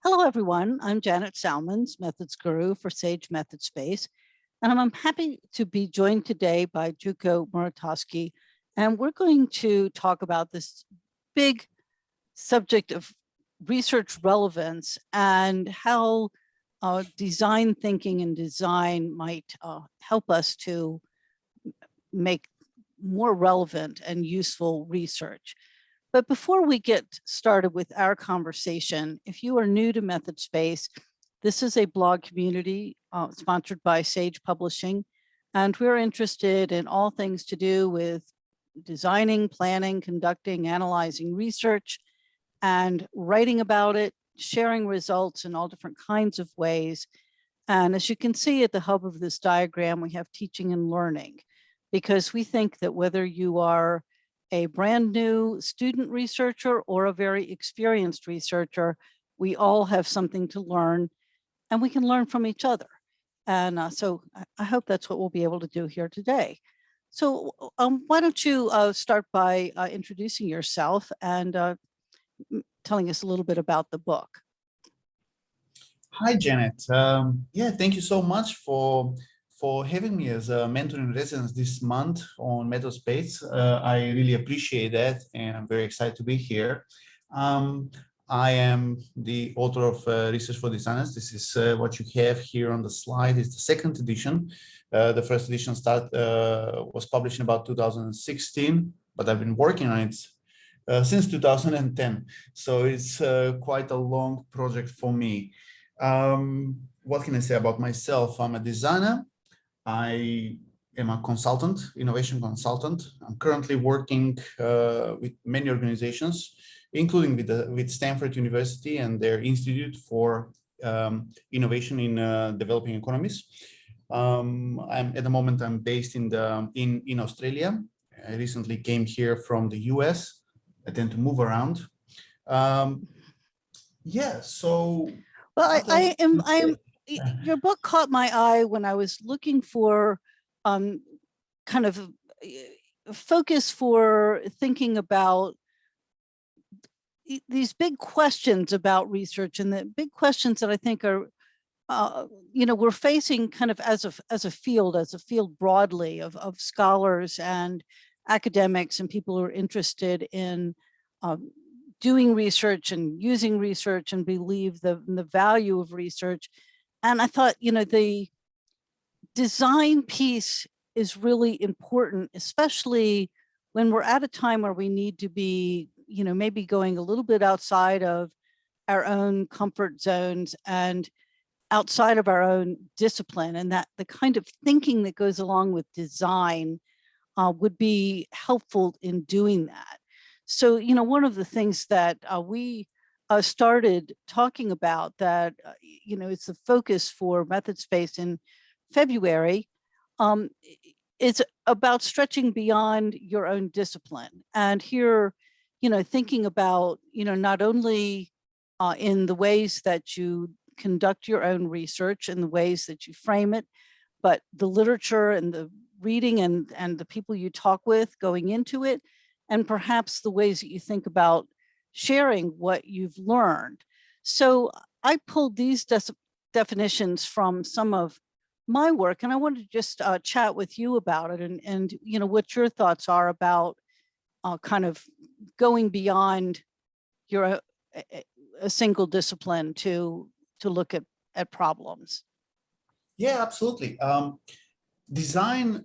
Hello, everyone. I'm Janet Salmons, Methods Guru for Sage Method Space, and I'm happy to be joined today by Gjoko Muratovski, and we're going to talk about this big subject of research relevance and how design thinking and design might help us to make more relevant and useful research. But before we get started with our conversation, if you are new to Method Space, this is a blog community sponsored by Sage Publishing, and we're interested in all things to do with designing, planning, conducting, analyzing research, and writing about it, sharing results in all different kinds of ways. And as you can see at the hub of this diagram, we have teaching and learning, because we think that whether you are a brand new student researcher or a very experienced researcher, we all have something to learn, and we can learn from each other. And so I hope that's what we'll be able to do here today. So why don't you start by introducing yourself and telling us a little bit about the book. Hi, Janet. Thank you so much for having me as a mentor in residence this month on Method Space. I really appreciate that, and I'm very excited to be here. I am the author of Research for Designers. This is what you have here on the slide. It's the second edition. The first edition was published in about 2016, but I've been working on it since 2010. So it's quite a long project for me. What can I say about myself? I'm a designer. I am a consultant, innovation consultant. I'm currently working with many organizations, including with Stanford University and their Institute for Innovation in Developing Economies. At the moment, I'm based in Australia. I recently came here from the US. I tend to move around. Well, your book caught my eye when I was looking for kind of focus for thinking about these big questions about research, and the big questions that I think are, we're facing kind of as a field broadly of scholars and academics and people who are interested in doing research and using research and believe the value of research. And I thought, the design piece is really important, especially when we're at a time where we need to be, maybe going a little bit outside of our own comfort zones and outside of our own discipline, and that the kind of thinking that goes along with design would be helpful in doing that. So, one of the things that we started talking about that, it's the focus for Method Space in February, is about stretching beyond your own discipline. And here, thinking about, not only in the ways that you conduct your own research and the ways that you frame it, but the literature and the reading and the people you talk with going into it, and perhaps the ways that you think about sharing what you've learned. So I pulled these definitions from some of my work, and I wanted to just chat with you about it and what your thoughts are about kind of going beyond your a single discipline to look at problems. Yeah, absolutely. Design,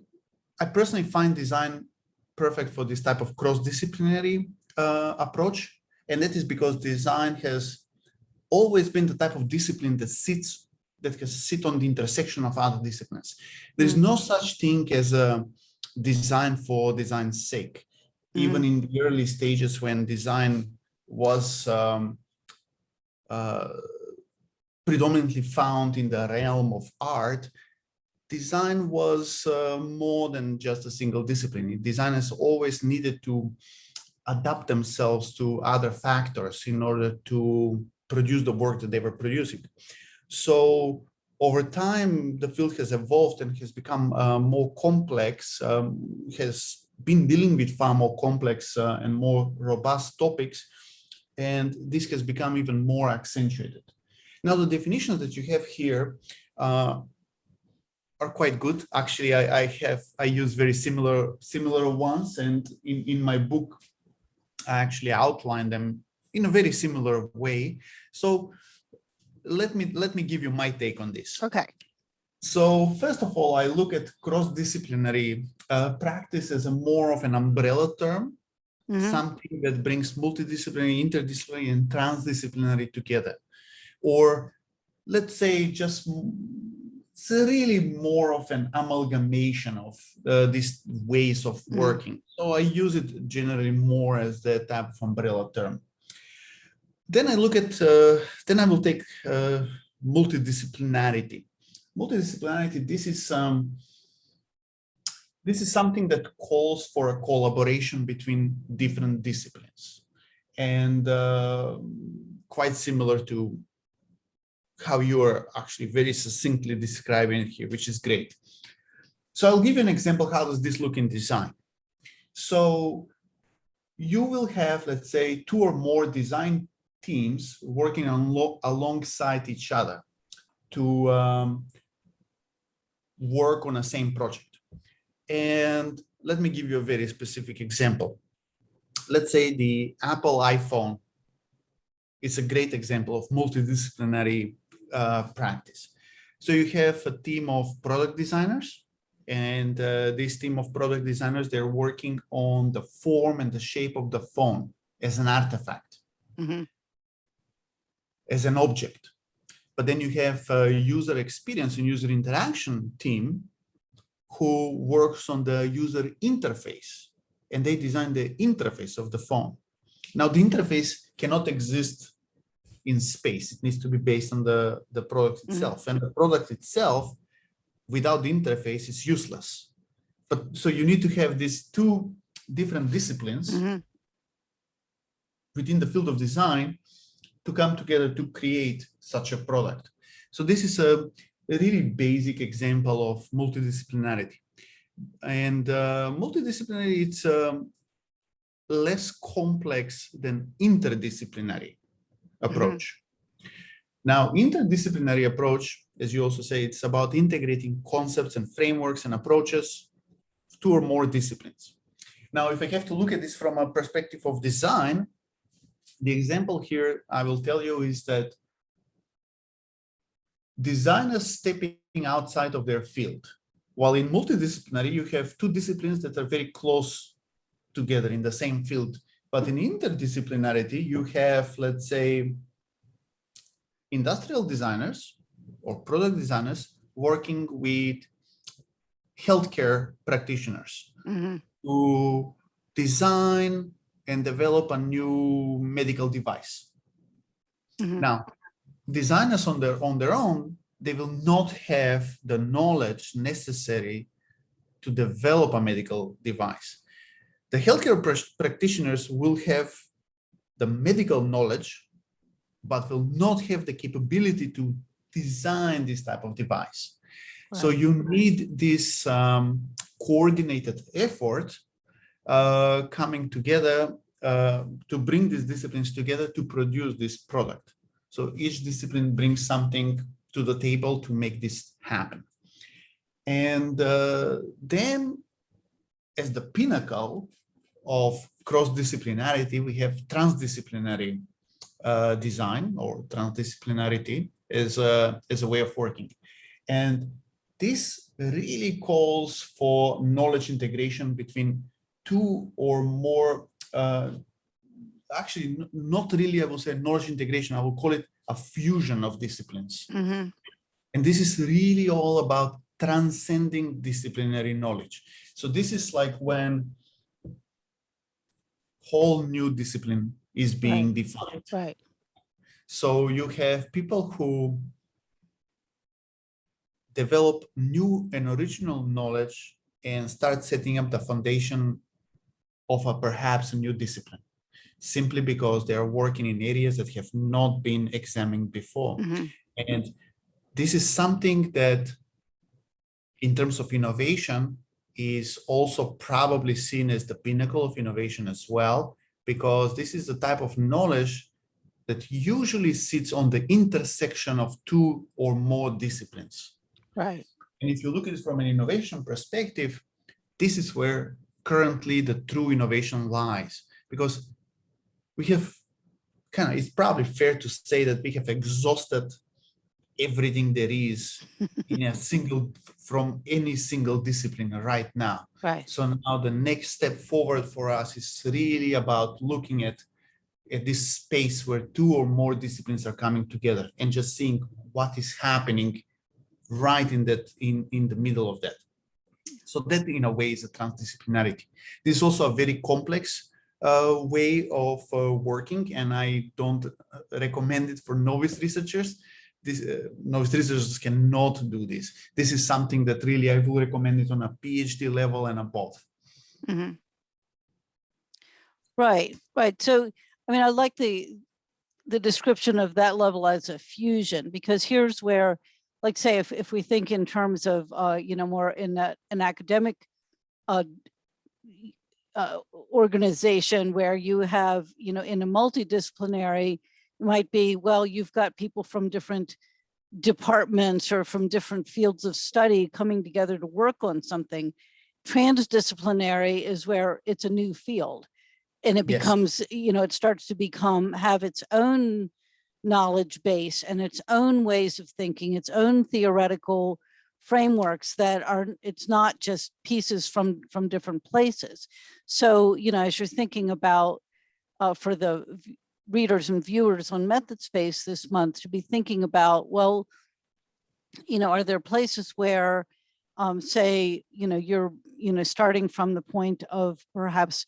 I personally find design perfect for this type of cross-disciplinary approach. And that is because design has always been the type of discipline that can sit on the intersection of other disciplines. There's no such thing as a design for design's sake. Even in the early stages when design was predominantly found in the realm of art, design was more than just a single discipline. Designers always needed to adapt themselves to other factors in order to produce the work that they were producing. So over time, the field has evolved and has become more complex, has been dealing with far more complex and more robust topics. And this has become even more accentuated. Now, the definitions that you have here are quite good. Actually, I use very similar ones, and in my book, I actually outline them in a very similar way. So let me give you my take on this. Okay. So first of all, I look at cross-disciplinary practice as a more of an umbrella term, something that brings multidisciplinary, interdisciplinary, and transdisciplinary together. Or let's say just it's really more of an amalgamation of these ways of working. So I use it generally more as that type of umbrella term. Then I look at, then I will take multidisciplinarity. Multidisciplinarity, this is something that calls for a collaboration between different disciplines, and quite similar to how you are actually very succinctly describing it here, which is great. So I'll give you an example. How does this look in design? So you will have, let's say, 2 or more design teams working alongside each other to work on the same project. And let me give you a very specific example. Let's say the Apple iPhone is a great example of multidisciplinary practice. So you have a team of product designers, and this team of product designers, they're working on the form and the shape of the phone as an artifact, as an object. But then you have a user experience and user interaction team who works on the user interface, and they design the interface of the phone. Now, the interface cannot exist in space. It needs to be based on the product itself. And the product itself, without the interface, is useless. But so you need to have these 2 different disciplines within the field of design to come together to create such a product. So this is a really basic example of multidisciplinarity. And multidisciplinary, it's less complex than interdisciplinary approach. Now, interdisciplinary approach, as you also say, it's about integrating concepts and frameworks and approaches, 2 or more disciplines. Now, if I have to look at this from a perspective of design, the example here I will tell you is that designers stepping outside of their field, while in multidisciplinary, you have 2 disciplines that are very close together in the same field. But in interdisciplinarity, you have, let's say, industrial designers or product designers working with healthcare practitioners to design and develop a new medical device. Now, designers on their own, they will not have the knowledge necessary to develop a medical device. The healthcare practitioners will have the medical knowledge, but will not have the capability to design this type of device. Right. So you need this coordinated effort coming together to bring these disciplines together to produce this product. So each discipline brings something to the table to make this happen. And then as the pinnacle of cross-disciplinarity, we have transdisciplinary design or transdisciplinarity as a way of working. And this really calls for knowledge integration between 2 or more, actually not really, I will say knowledge integration, I will call it a fusion of disciplines. And this is really all about transcending disciplinary knowledge. So this is like when whole new discipline is being defined. Right. So you have people who develop new and original knowledge and start setting up the foundation of perhaps a new discipline, simply because they are working in areas that have not been examined before. And this is something that, in terms of innovation, is also probably seen as the pinnacle of innovation as well, because this is the type of knowledge that usually sits on the intersection of two or more disciplines. Right. And if you look at it from an innovation perspective, this is where currently the true innovation lies, because we have it's probably fair to say that we have exhausted everything there is from any single discipline right now. Right. So now the next step forward for us is really about looking at this space where two or more disciplines are coming together and just seeing what is happening right in the middle of that. So that in a way is a transdisciplinarity. This is also a very complex way of working, and I don't recommend it for novice researchers. Novice researchers cannot do this. This is something that really I will recommend it on a PhD level and above. Mm-hmm. Right. So, I mean, I like the description of that level as a fusion, because here's where, like, say, if we think in terms of, more in an academic organization where you have, in a multidisciplinary, it might be, well, you've got people from different departments or from different fields of study coming together to work on something. Transdisciplinary is where it's a new field, and it becomes, it starts to have its own knowledge base and its own ways of thinking, its own theoretical frameworks it's not just pieces from different places. So, as you're thinking about for the readers and viewers on Method Space this month, to be thinking about, well, are there places where, say, you're, starting from the point of perhaps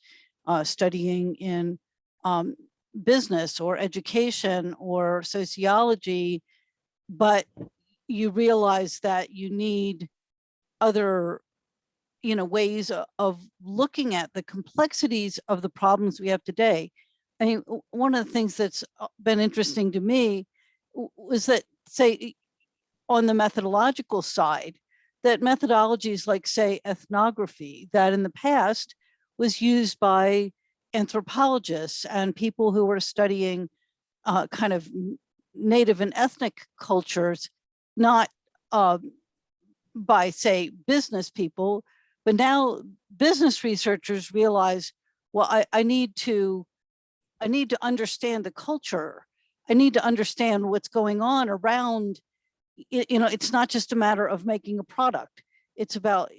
studying in business or education or sociology, but you realize that you need other, ways of looking at the complexities of the problems we have today. I mean, one of the things that's been interesting to me was that, say, on the methodological side, that methodologies like, say, ethnography, that in the past was used by anthropologists and people who were studying kind of native and ethnic cultures, not by, say, business people, but now business researchers realize, well, I need to understand the culture. I need to understand what's going on around. It's not just a matter of making a product. It's about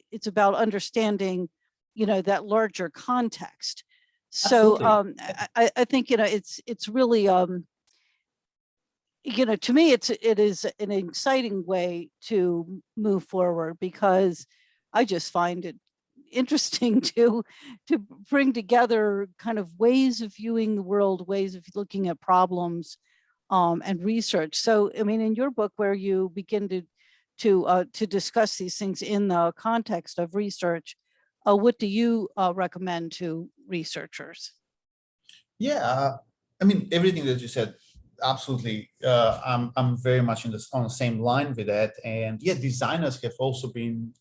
understanding, that larger context. So I think, it's really, to me, it is an exciting way to move forward, because I just find it interesting to bring together kind of ways of viewing the world, ways of looking at problems, and research. So, I mean, in your book, where you begin to discuss these things in the context of research, what do you recommend to researchers? Yeah, I mean, everything that you said, absolutely. I'm very much on the same line with that. And yeah, designers have also been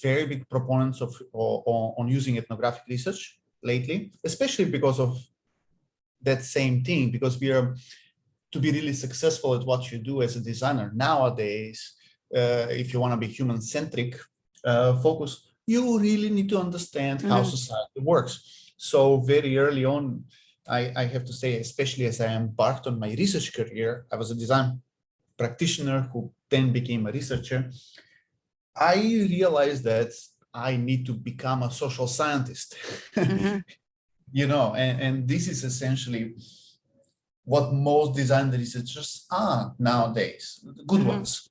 very big proponents on using ethnographic research lately, especially because of that same thing, because to be really successful at what you do as a designer nowadays, if you want to be human-centric focus, you really need to understand how society works. So very early on, I have to say, especially as I embarked on my research career, I was a design practitioner who then became a researcher. I realized that I need to become a social scientist, and this is essentially what most design researchers are nowadays, the good ones.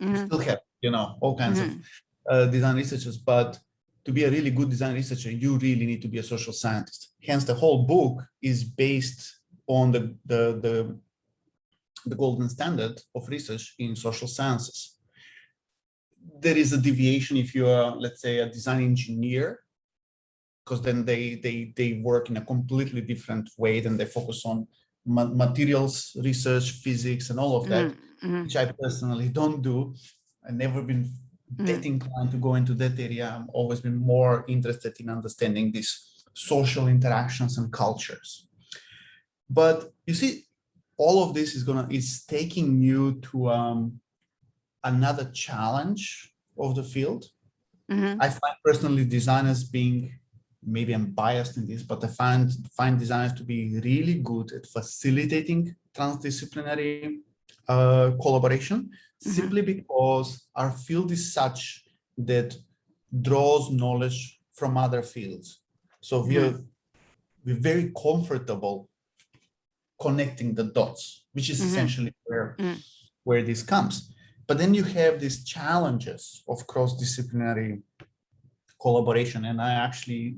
We still have, all kinds of design researchers, but to be a really good design researcher, you really need to be a social scientist. Hence, the whole book is based on the golden standard of research in social sciences. There is a deviation if you are, let's say, a design engineer, because then they work in a completely different way. Then they focus on materials research, physics, and all of that, which I personally don't do. I've never been that inclined to go into that area. I've always been more interested in understanding these social interactions and cultures. But you see, all of this is taking you to another challenge of the field. Mhm. I find personally designers being, maybe I'm biased in this, but I find designers to be really good at facilitating transdisciplinary collaboration, Mhm. simply because our field is such that draws knowledge from other fields. So Mhm. we're very comfortable connecting the dots, which is Mhm. essentially Mhm. where this comes. But then you have these challenges of cross-disciplinary collaboration, and I actually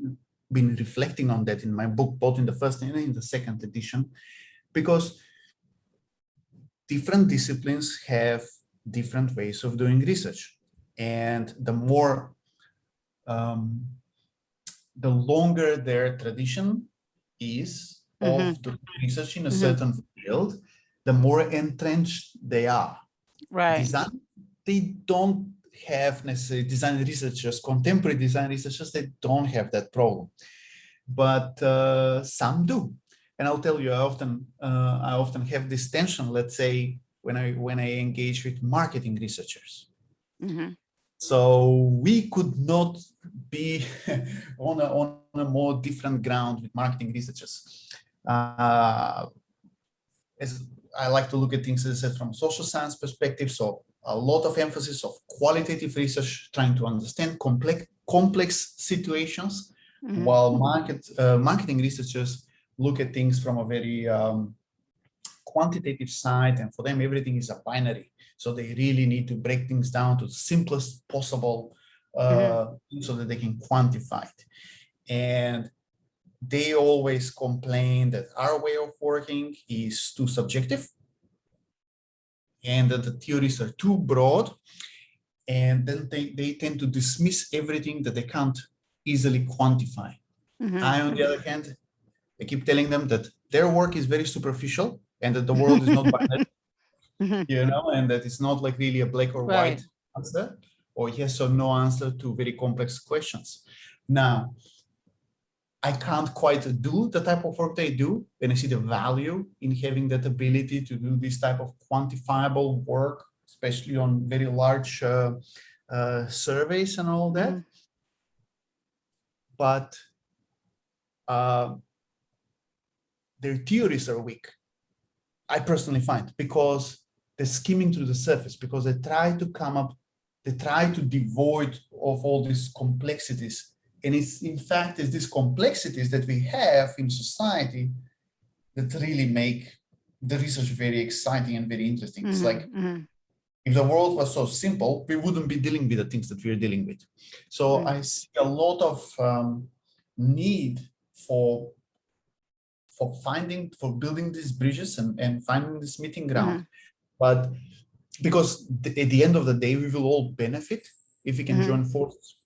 been reflecting on that in my book, both in the first and in the second edition, because different disciplines have different ways of doing research, and the longer their tradition is Mhm. of the research in a Mhm. certain field, the more entrenched they are. Right. Design, they don't have necessarily design researchers, contemporary design researchers, they don't have that problem, but some do. And I'll tell you, I often have this tension, let's say, when I engage with marketing researchers. Mhm. So we could not be on a more different ground with marketing researchers. As I like to look at things, as I said, from social science perspective. So a lot of emphasis of qualitative research, trying to understand complex situations, Mhm. while marketing researchers look at things from a very quantitative side, and for them everything is a binary. So they really need to break things down to the simplest possible Mhm. so that they can quantify it. And they always complain that our way of working is too subjective and that the theories are too broad, and then they tend to dismiss everything that they can't easily quantify. Mhm. I, on the other hand, I keep telling them that their work is very superficial and that the world is not binary, Mhm. and that it's not like really a black or Right. white answer or yes or no answer to very complex questions. Now, I can't quite do the type of work they do, and I see the value in having that ability to do this type of quantifiable work, especially on very large surveys and all that. Mhm. But uh, their theories are weak, I personally find, because they're skimming through the surface, because they try to devoid of all these complexities. And it's in fact, it's these complexities that we have in society that really make the research very exciting and very interesting. It's like, Mhm. Mhm. if the world was so simple, we wouldn't be dealing with the things that we're dealing with. So Mhm. I see a lot of need for for building these bridges and finding this meeting ground. Mhm. But because at the end of the day, we will all benefit if we can Mhm. join forces.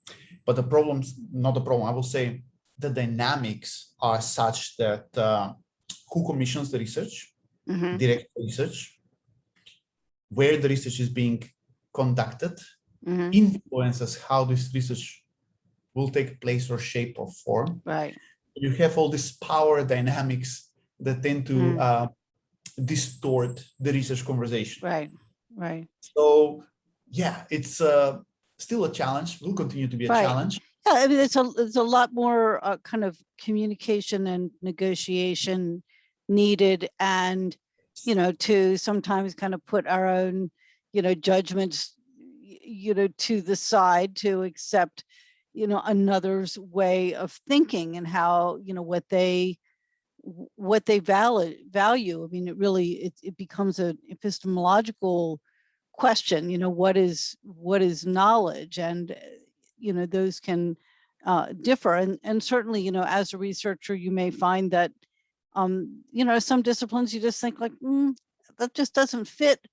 But the problem's not the problem. I will say the dynamics are such that who commissions the research, Mhm. direct research, where the research is being conducted, Mhm. influences how this research will take place or shape or form. Right. You have all these power dynamics that tend to Mhm. distort the research conversation. Right. Right. So yeah, it's still a challenge, will continue to be a Right. challenge. Yeah, I mean, it's a lot more kind of communication and negotiation needed, and to sometimes kind of put our own judgments to the side to accept another's way of thinking and how what they value. I mean, it really it becomes an epistemological question. What is knowledge, and those can differ, and certainly as a researcher you may find that some disciplines you just think like, that just doesn't fit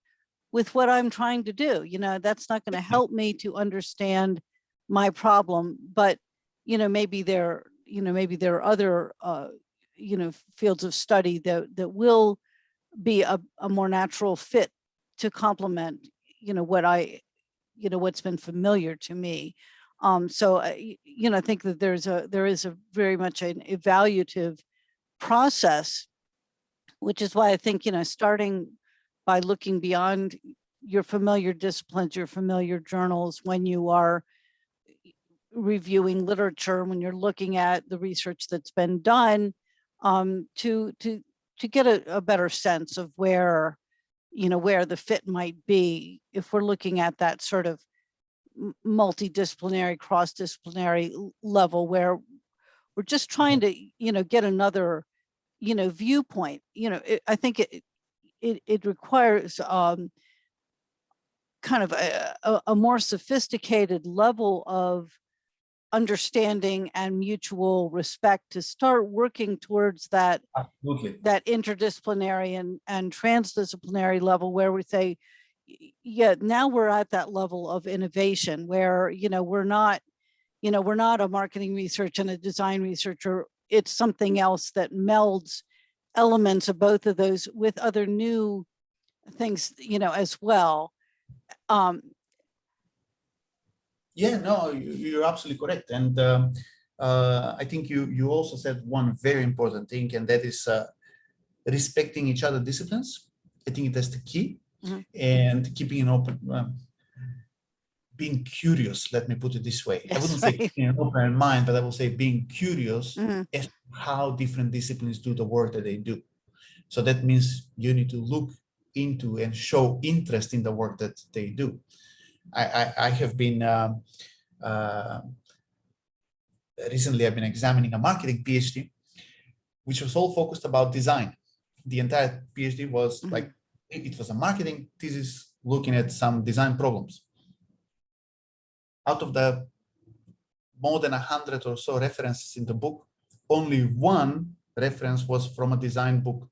with what I'm trying to do. That's not going to help me to understand my problem. But maybe there are other fields of study that will be a more natural fit to complement what's been familiar to me. So I think that there is a very much an evaluative process which is why I think, starting by looking beyond your familiar disciplines, your familiar journals, when you are reviewing literature, when you're looking at the research that's been done, to get a better sense of where the fit might be, if we're looking at that sort of multidisciplinary, cross-disciplinary level, where we're just trying to, get another, viewpoint. I think it requires kind of a more sophisticated level of understanding and mutual respect to start working towards that Absolutely. that interdisciplinary and transdisciplinary level, where we say, yeah, now we're at that level of innovation where, we're not a marketing research and a design researcher. It's something else that melds elements of both of those with other new things, as well. Yeah, no, you're absolutely correct. And I think you also said one very important thing, and that is respecting each other disciplines. I think that's the key. Mhm. And keeping an open, being curious, let me put it this way. I wouldn't say keeping an open mind, but I will say being curious as to how different disciplines do the work that they do. So that means you need to look into and show interest in the work that they do. I have been recently I've been examining a marketing PhD, which was all focused about design. The entire PhD was like, it was a marketing thesis looking at some design problems. Out of the more than 100 or so references in the book, only one reference was from a design book.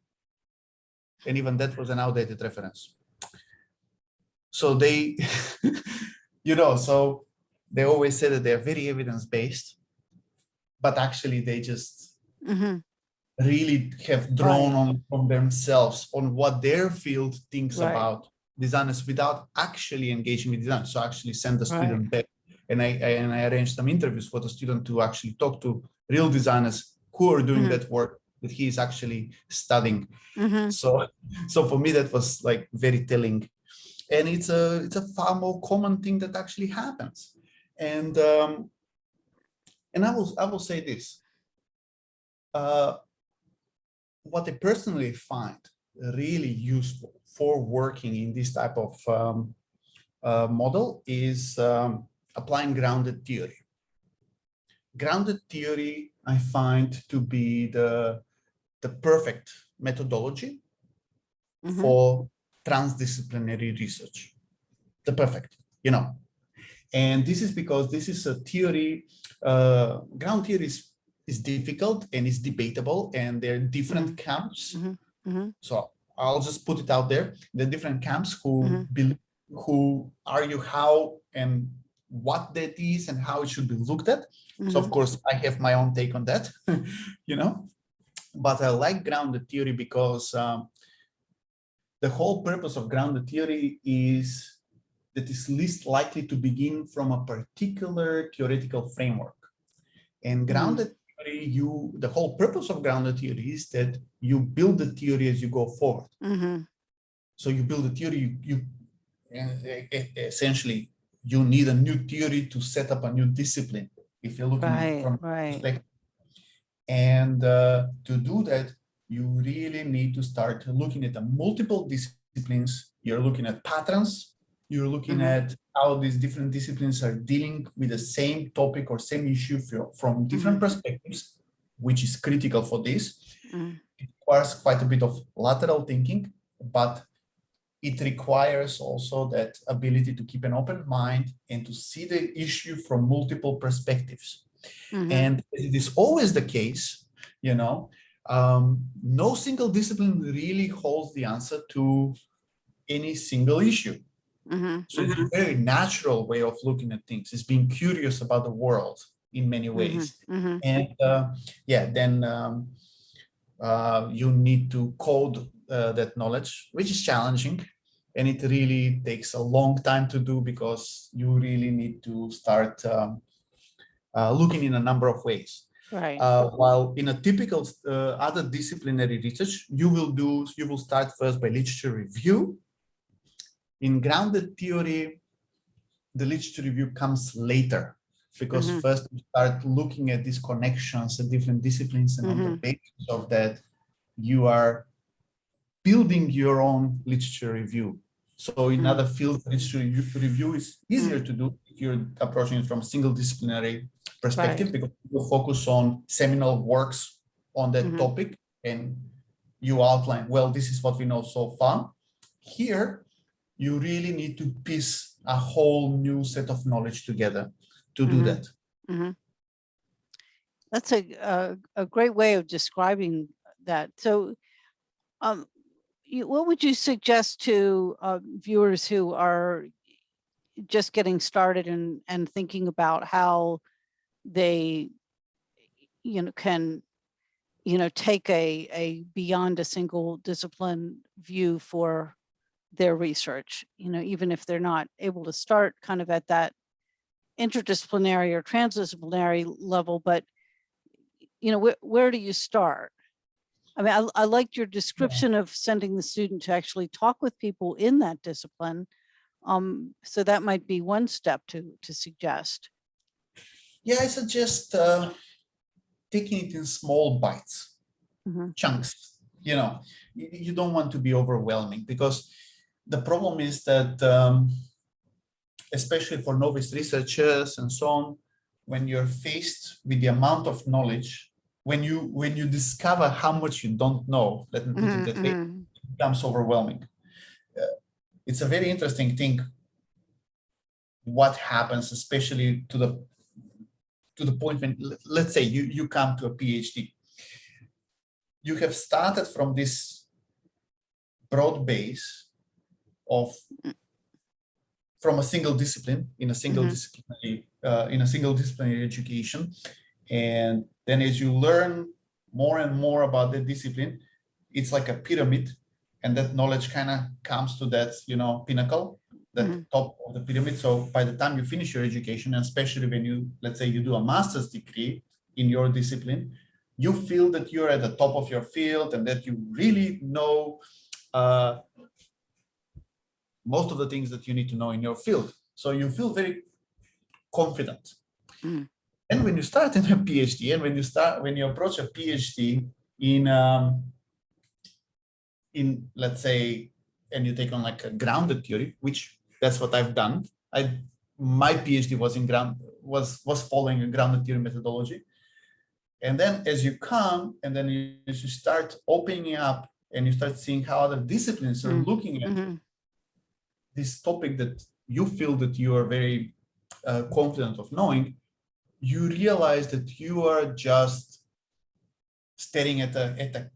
And even that was an outdated reference. So they, so they always say that they're very evidence-based, but actually they just really have drawn on from themselves on what their field thinks about designers without actually engaging with design. So actually send the student back. And I arranged some interviews for the student to actually talk to real designers who are doing that work that he is actually studying. So for me, that was like very telling. And it's a far more common thing that actually happens. And I will say this. What I personally find really useful for working in this type of model is applying grounded theory. Grounded theory, I find to be the perfect methodology for transdisciplinary research. The perfect, And this is because this is a theory, ground theory is difficult and is debatable, and there are different camps. So I'll just put it out there. There are different camps who argue how and what that is and how it should be looked at. So of course I have my own take on that, but I like grounded theory because the whole purpose of grounded theory is that it's least likely to begin from a particular theoretical framework. And grounded theory, the whole purpose of grounded theory is that you build the theory as you go forward. So you build a theory, essentially you need a new theory to set up a new discipline, if you're looking at it from perspective. And to do that, you really need to start looking at the multiple disciplines. You're looking at patterns. You're looking at how these different disciplines are dealing with the same topic or same issue from different perspectives, which is critical for this. It requires quite a bit of lateral thinking, but it requires also that ability to keep an open mind and to see the issue from multiple perspectives. And it is always the case, no single discipline really holds the answer to any single issue. So it's a very natural way of looking at things. It's being curious about the world in many ways. And then you need to code that knowledge, which is challenging. And it really takes a long time to do because you really need to start looking in a number of ways. Right. While in a typical other disciplinary research, you will start first by literature review. In grounded theory, the literature review comes later, because first you start looking at these connections and different disciplines, and on the basis of that, you are building your own literature review. So in other fields, literature review is easier to do if you're approaching it from a single disciplinary perspective, because you focus on seminal works on that topic, and you outline, well, this is what we know so far. Here, you really need to piece a whole new set of knowledge together to do that. That's a great way of describing that. So what would you suggest to viewers who are just getting started and thinking about how they, can, take a beyond a single discipline view for their research, even if they're not able to start kind of at that interdisciplinary or transdisciplinary level, but, where do you start? I mean, I liked your description of sending the student to actually talk with people in that discipline. So that might be one step to suggest. Yeah, I suggest taking it in small bites, chunks. You don't want to be overwhelming, because the problem is that, especially for novice researchers and so on, when you're faced with the amount of knowledge, when you discover how much you don't know, let me put it that way, it becomes overwhelming. It's a very interesting thing what happens, especially to the point when, let's say you come to a PhD. You have started from this broad base from a single discipline in a single disciplinary education, and then as you learn more and more about the discipline, it's like a pyramid, and that knowledge kind of comes to that pinnacle, that top of the pyramid. So by the time you finish your education, and especially when let's say you do a master's degree in your discipline, you feel that you're at the top of your field and that you really know most of the things that you need to know in your field. So you feel very confident. And when you start in a PhD, and when you approach a PhD in let's say, and you take on like a grounded theory, which that's what I've done. My PhD was following a grounded theory methodology. And then as you come, and then you start opening up, and you start seeing how other disciplines are looking at this topic that you feel that you are very confident of knowing, you realize that you are just staring at a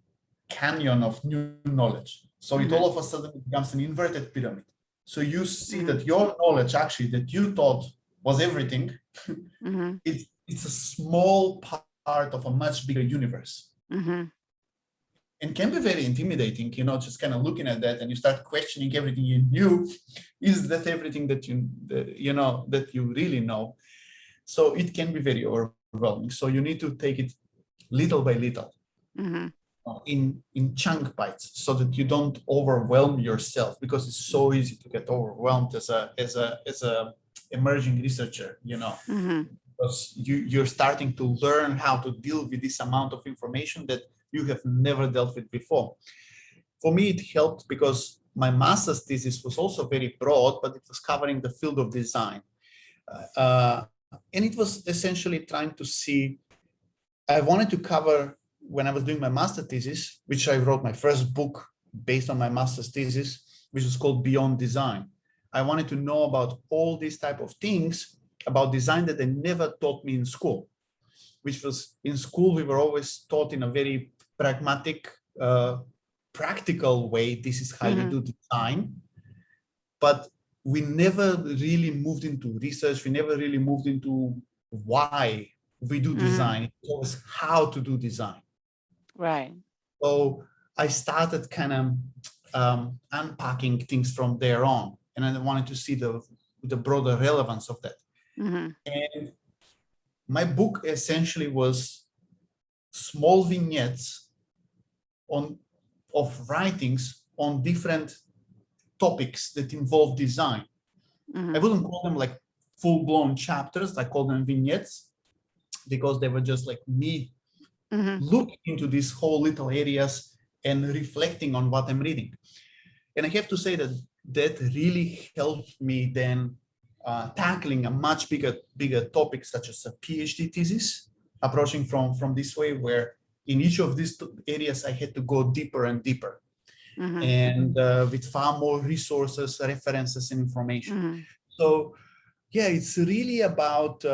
canyon of new knowledge. So it all of a sudden becomes an inverted pyramid. So you see that your knowledge, actually, that you thought was everything, it's a small part of a much bigger universe. And can be very intimidating, just kind of looking at that, and you start questioning everything you knew. Is that everything that you really know? So it can be very overwhelming. So you need to take it little by little, in chunk bites, so that you don't overwhelm yourself, because it's so easy to get overwhelmed as a emerging researcher, because you're starting to learn how to deal with this amount of information that you have never dealt with before. For me, it helped because my master's thesis was also very broad, but it was covering the field of design. And it was essentially trying to see, I wanted to cover, when I was doing my master's thesis, which I wrote my first book based on my master's thesis, which was called Beyond Design. I wanted to know about all these type of things about design that they never taught me in school, which was, in school, we were always taught in a very pragmatic, practical way. This is how you do design. But we never really moved into research. We never really moved into why we do design. It was how to do design. Right. So I started kind of unpacking things from there on, and I wanted to see the broader relevance of that. And my book essentially was small vignettes of writings on different topics that involve design. Mhm. I wouldn't call them like full-blown chapters. I call them vignettes because they were just like me Mhm. looking into these whole little areas and reflecting on what I'm reading. And I have to say that that really helped me then tackling a much bigger topic such as a PhD thesis, approaching from this way, where in each of these areas I had to go deeper and deeper, Mhm. and with far more resources, references, and information. Mhm. So yeah, it's really about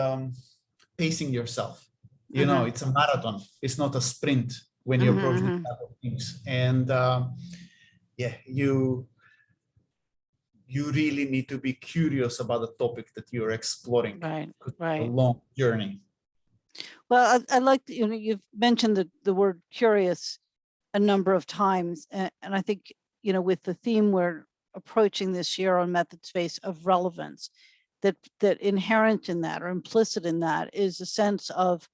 pacing yourself. You know, Mhm. it's a marathon. It's not a sprint when you approach these Mhm. type of things. And yeah, you really need to be curious about the topic that you're exploring. Right. It's a Right. long journey. Well, I like, you've mentioned the word curious a number of times. And I think, with the theme we're approaching this year on method space of relevance, that inherent in that or implicit in that is a sense of,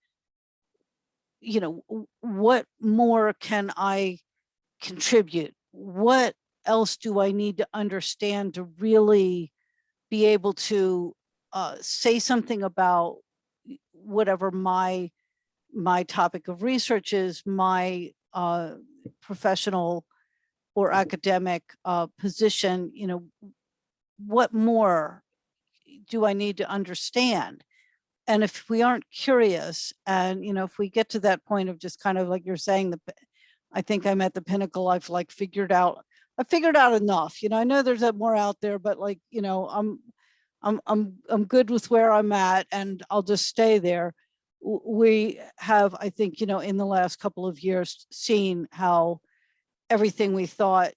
what more can I contribute? What else do I need to understand to really be able to say something about whatever my topic of research is, my professional or academic position, what more do I need to understand? And if we aren't curious, and if we get to that point of just kind of like you're saying, I think I'm at the pinnacle. I figured out enough. I know there's more out there, but I'm good with where I'm at, and I'll just stay there. We have, I think, in the last couple of years, seen how everything we thought,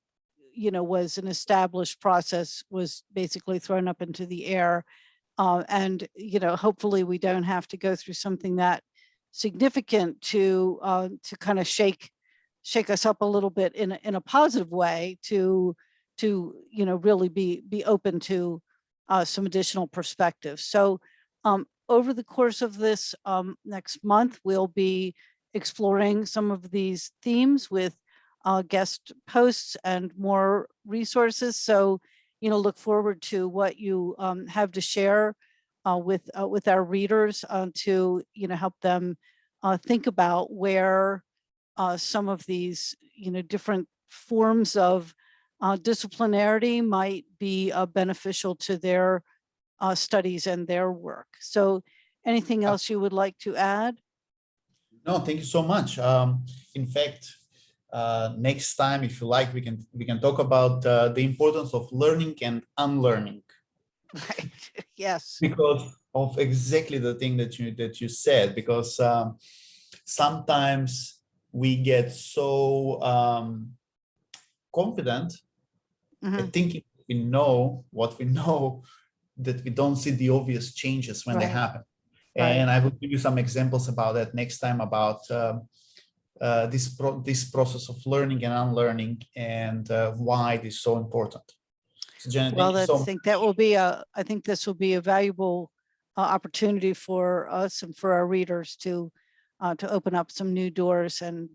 was an established process was basically thrown up into the air. And, hopefully we don't have to go through something that significant to kind of shake us up a little bit in a positive way to really be open to some additional perspectives. So over the course of this next month, we'll be exploring some of these themes with guest posts and more resources. So, look forward to what you have to share with our readers to, help them think about where some of these, different forms of disciplinarity might be beneficial to their studies and their work. So anything else you would like to add? No, thank you so much. In fact, next time, if you like, we can talk about the importance of learning and unlearning, Right. Yes. because of exactly the thing that you said. Because sometimes we get so confident Mhm. at thinking we know what we know that we don't see the obvious changes when they Right. happen. Right. And I will give you some examples about that next time, about this process of learning and unlearning, and why it is so important. So Janet, thank Well, you so much. I think this will be a valuable opportunity for us and for our readers to open up some new doors, and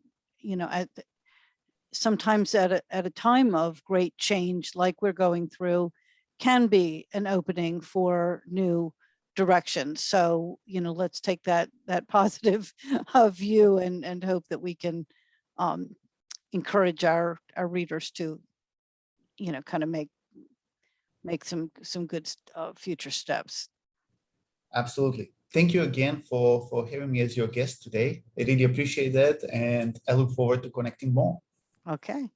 sometimes at a time of great change like we're going through can be an opening for new directions. So, let's take that positive view and hope that we can encourage our readers to, kind of make some good future steps. Absolutely. Thank you again for having me as your guest today. I really appreciate that, and I look forward to connecting more. Okay.